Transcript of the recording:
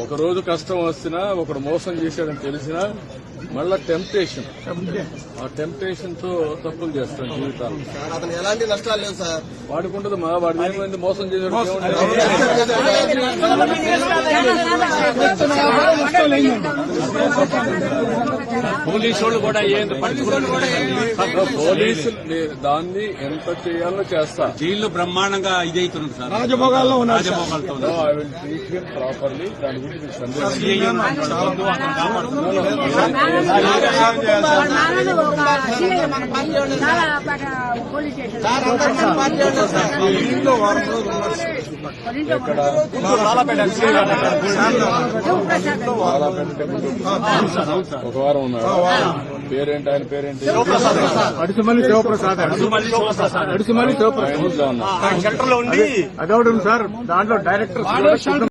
ఒక రోజు కష్టం వస్తున్నా ఒకడు మోసం చేశాడని తెలిసినా మళ్ళా టెంప్టేషన్, ఆ టెంప్టేషన్ తో తప్పులు చేస్తాడు జీవితాలు. అతను ఎలాంటి నష్టాలు లేవు సార్. వాడుకుంటది మా వాడు ఏమైంది మోసం చేశాడు. పోలీసు వాళ్ళు కూడా పోలీసులు దాన్ని ఎంత చేయాలో చేస్తా. జైల్లో బ్రహ్మాండంగా ఇదైతున్నారు సార్, రాజభోగాల్లో ఉన్నారు. రాజభోగాలతో I will treat him properly. దాని గురించి మీకు సందేహం ఒక వారం ఉన్నాడు. పేరేంటి ఆయన పేరేంటి? అడుసుమల్లి శివప్రసాద్. అడుసుమల్లి శివప్రసాద్ ఇంట్లో ఉన్నా. అదొకటి సార్, దాంట్లో డైరెక్టర్